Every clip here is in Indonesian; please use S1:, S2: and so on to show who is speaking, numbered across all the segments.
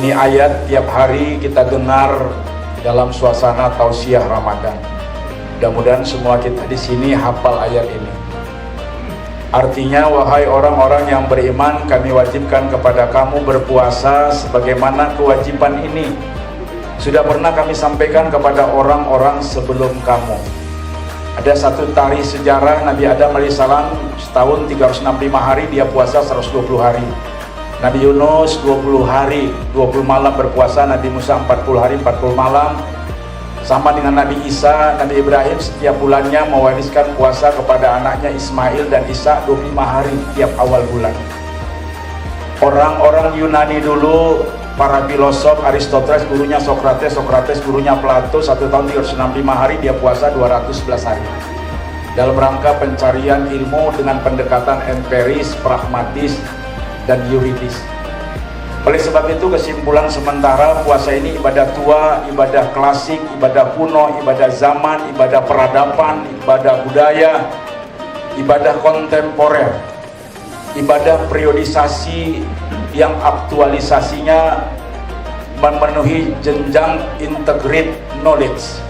S1: Ini ayat tiap hari kita dengar dalam suasana tausiah Ramadan. Mudah-mudahan semua kita di sini hafal ayat ini. Artinya, wahai orang-orang yang beriman, kami wajibkan kepada kamu berpuasa sebagaimana kewajiban ini sudah pernah kami sampaikan kepada orang-orang sebelum kamu. Ada satu tarikh sejarah Nabi Adam alaihissalam setahun 365 hari dia puasa 120 hari. Nabi Yunus 20 hari 20 malam berpuasa, Nabi Musa 40 hari 40 malam. Sama dengan Nabi Isa, Nabi Ibrahim setiap bulannya mewariskan puasa kepada anaknya Ismail dan Isa 25 hari tiap awal bulan. Orang-orang Yunani dulu, para filosof, Aristoteles gurunya Sokrates, Sokrates gurunya Plato, 1 tahun 365 hari dia puasa 211 hari. Dalam rangka pencarian ilmu dengan pendekatan empiris, pragmatis, dan yuridis. Oleh sebab itu kesimpulan sementara, puasa ini ibadah tua, ibadah klasik, ibadah kuno, ibadah zaman, ibadah peradaban, ibadah budaya, ibadah kontemporer, ibadah periodisasi yang aktualisasinya memenuhi jenjang integrate knowledge.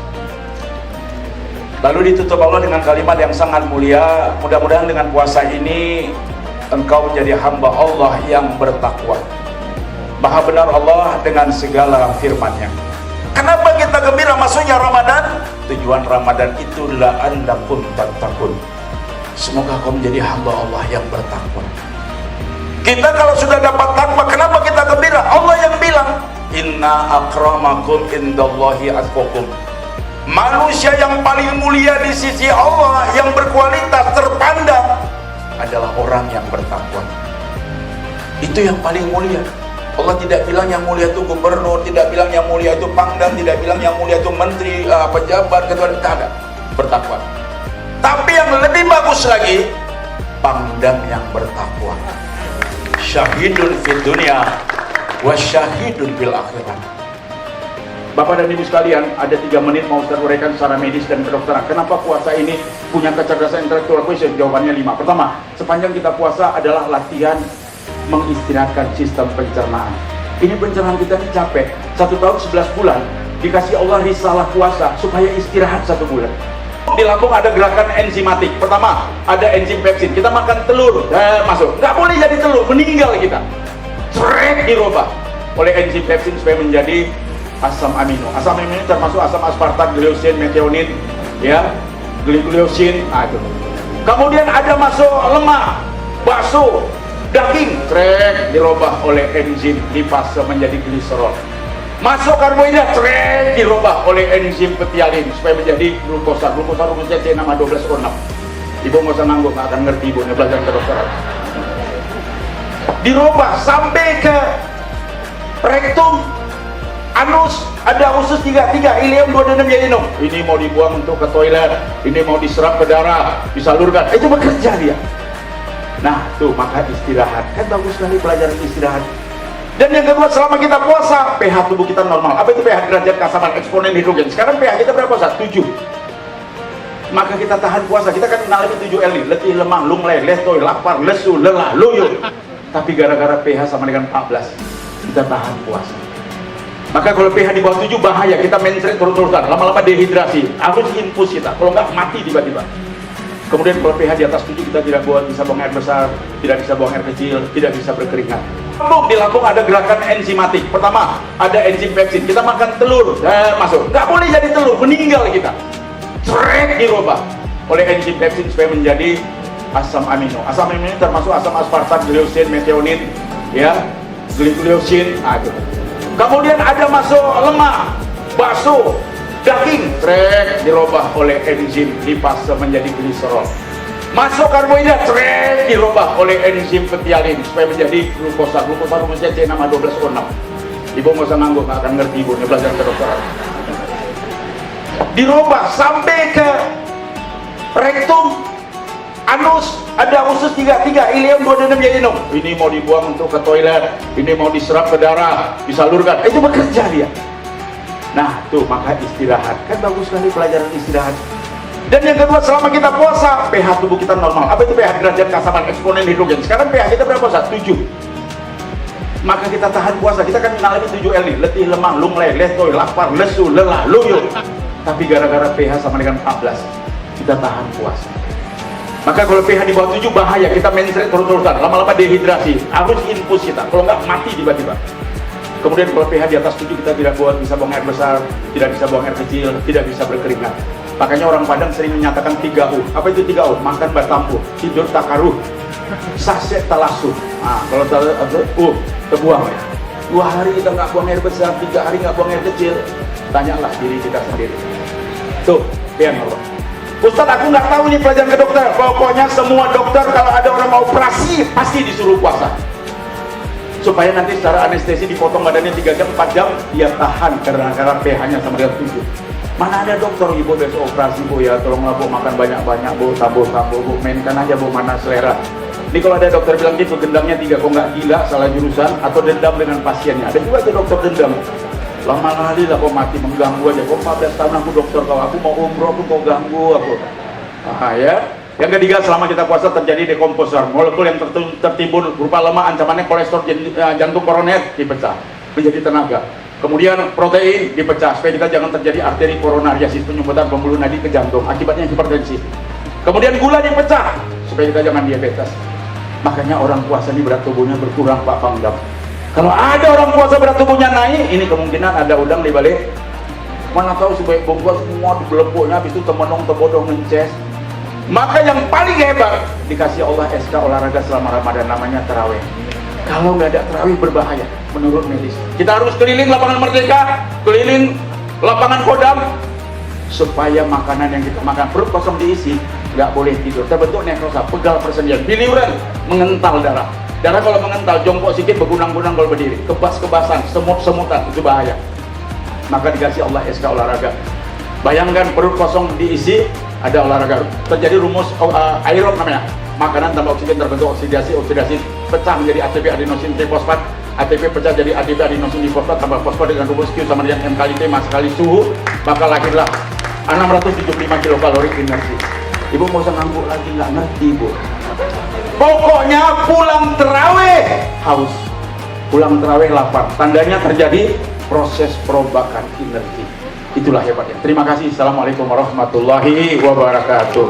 S1: Lalu ditutup Allah dengan kalimat yang sangat mulia, mudah-mudahan dengan puasa ini engkau menjadi hamba Allah yang bertakwa. Maha benar Allah dengan segala firman-Nya. Kenapa kita gembira masuknya Ramadan? Tujuan Ramadan itu la'allakum tattaqun. Semoga kau menjadi hamba Allah yang bertakwa. Kita kalau sudah dapat takwa, kenapa kita gembira? Allah yang bilang, inna akramakum indallahi atqakum. Manusia yang paling mulia di sisi Allah, yang berkualitas, terpandang, adalah orang yang bertakwa. Itu yang paling mulia. Allah tidak bilang yang mulia itu gubernur, tidak bilang yang mulia itu pangdam, tidak bilang yang mulia itu menteri, pejabat, ketua, tidak ada. Bertakwa. Tapi yang lebih bagus lagi, pangdam yang bertakwa. Syahidun fid dunya wa syahidun fil akhirah. Bapak dan Ibu sekalian, ada 3 menit mau saya uraikan secara medis dan kedokteran. Kenapa puasa ini punya kecerdasan intelektual? Jawabannya 5. Pertama, sepanjang kita puasa adalah latihan mengistirahatkan sistem pencernaan. Ini pencernaan kita ini capek. 1 tahun 11 bulan dikasih Allah risalah puasa supaya istirahat 1 bulan. Di lambung ada gerakan enzimatik. Pertama, ada enzim pepsin. Kita makan telur, masuk. Nggak boleh jadi telur, meninggal kita. Cerek dirubah oleh enzim pepsin supaya menjadi asam amino. Asam amino termasuk asam aspartat, glycine, metionin, ya, glycine. Itu. Kemudian ada masuk lemak, bakso, daging, trek dirubah oleh enzim lipase menjadi gliserol. Masuk karbohidrat, trek dirubah oleh enzim petialin supaya menjadi glukosa. Glukosa rumusnya C6H12O6. Ibu nggak usah ngangguk, nggak akan ngerti ibu, belajar kedokteran. Dirubah sampai ke rektum, anus, ada usus 33, ileum, duodenum, jejunum. Ini mau dibuang untuk ke toilet, ini mau diserap ke darah, disalurkan. Itu bekerja dia. Nah, tuh maka istirahat. Kan bagus sekali pelajaran istirahat. Dan yang kedua, selama kita puasa, pH tubuh kita normal. Apa itu pH? Derajat keasaman eksponen hidrogen. Sekarang pH kita berapa? 7. Maka kita tahan puasa. Kita kan mengalami 7L nih. Letih, lemah, lunglai, letoy, lapar, lesu, lelah, loyo. Tapi gara-gara pH sama dengan 14, kita tahan puasa. Maka kalau pH di bawah 7 bahaya, kita menstruasi terus-terusan, lama-lama dehidrasi, harus infus kita, kalau nggak mati tiba-tiba. Kemudian kalau pH di atas 7 kita tidak bisa buang air besar, tidak bisa buang air kecil, tidak bisa berkeringat. Di lambung ada gerakan enzimatik. Pertama, ada enzim pepsin. Kita makan telur, masuk. Nggak boleh jadi telur, meninggal kita. Cerek dirubah oleh enzim pepsin supaya menjadi asam amino. Asam amino termasuk asam aspartat, glycine, metionin, ya, glycine. Itu. Kemudian ada masuk lemak, bakso, daging, trek dirubah oleh enzim lipase menjadi gliserol. Masuk karbohidrat, trek dirubah oleh enzim petialin supaya menjadi glukosa. Glukosa rumusnya C6H12O6. Ibu nggak usah ngangguk, nggak akan ngerti ibu, belajar kedokteran. Dirubah sampai ke rektum, anus, ada usus 33, ileum, duodenum, jejunum. Ini mau dibuang untuk ke toilet, ini mau diserap ke darah, disalurkan. Itu bekerja dia. Nah, tuh maka istirahat. Kan bagus sekali pelajaran istirahat. Dan yang kedua, selama kita puasa, pH tubuh kita normal. Apa itu pH? Derajat keasaman eksponen hidrogen. Sekarang pH kita berapa? 7. maka kita tahan puasa. Kita kan mengalami 7L nih, letih, lemah, lunglai, letoy, lapar, lesu, lelah, loyo. Tapi gara-gara pH sama dengan 14, kita tahan puasa. Maka kalau pH di bawah 7 bahaya, kita mensret terus-terusan, lama-lama dehidrasi, harus infus kita, kalau nggak mati tiba-tiba. Kemudian kalau pH di atas 7 kita tidak bisa buang air besar, tidak bisa buang air kecil, tidak bisa berkeringat. Makanya orang Padang sering menyatakan 3U. Apa itu 3U? Makan batampu, tidur takaruh, saset talasuh. Nah, kalau terbuang ya. 2 hari kita nggak buang air besar, 3 hari nggak buang air kecil. Tanyalah diri kita sendiri. Tuh, pian Allah. Ustaz, aku nggak tahu ini pelajaran ke dokter. Pokoknya semua dokter kalau ada orang mau operasi pasti disuruh puasa. Supaya nanti secara anestesi dipotong badannya 3 jam, 4 jam, dia tahan karena pH-nya sama dengan 7. Mana ada dokter, ibu besok operasi bu ya, tolonglah bu makan banyak-banyak bu, tambah bu, mainkan aja bu, mana selera. Ini kalau ada dokter bilang gitu, gendamnya 3, kok nggak gila, salah jurusan, atau dendam dengan pasiennya. Ada juga tuh dokter dendam. Lama kali lah kok mati, mengganggu aja. Kok 14 tahun aku dokter, kalau aku mau umroh aku kok ganggu aku. Ya. Yang ketiga, selama kita puasa terjadi dekomposer, molekul yang tertimbun berupa lemak, ancamannya kolesterol jantung koroner dipecah menjadi tenaga. Kemudian protein dipecah supaya kita jangan terjadi arteri koronariasis, penyumbatan pembuluh nadi ke jantung, akibatnya hipertensi. Kemudian gula dipecah supaya kita jangan diabetes. Makanya orang puasa ini berat tubuhnya berkurang, Pak Pangdam. Kalau ada orang puasa berat tubuhnya naik, ini kemungkinan ada udang di balik. Mana tahu sebaik bungkus semua di belepuknya, habis itu temenong tebodong mences. Maka yang paling hebat dikasih Allah SK olahraga selama Ramadan, namanya tarawih. Kalau nggak ada tarawih berbahaya menurut medis. Kita harus keliling lapangan Merdeka, keliling lapangan Kodam, supaya makanan yang kita makan perut kosong diisi, nggak boleh tidur. Terbentuk nekrosa, pegal persendian, biliuran, mengental darah. Darah kalau mengental, jongkok sedikit, bergunang-gunang kalau berdiri, kebas-kebasan, semut-semutan, itu bahaya. Maka dikasih Allah SK olahraga. Bayangkan perut kosong diisi, ada olahraga, terjadi rumus aerob namanya. Makanan tambah oksigen, terbentuk oksidasi pecah menjadi ATP adenosin trifosfat, ATP pecah jadi ADP adenosin difosfat, tambah fosfat dengan rumus Q sama dengan M kali T mas kali suhu, maka lahirlah 675 kilokalori energi. Ibu mau usah ngangguk lagi, nggak ngerti bu. Pokoknya pulang terawih haus, pulang terawih lapar, tandanya terjadi proses perombakan energi. Itulah hebatnya. Terima kasih. Assalamualaikum warahmatullahi wabarakatuh.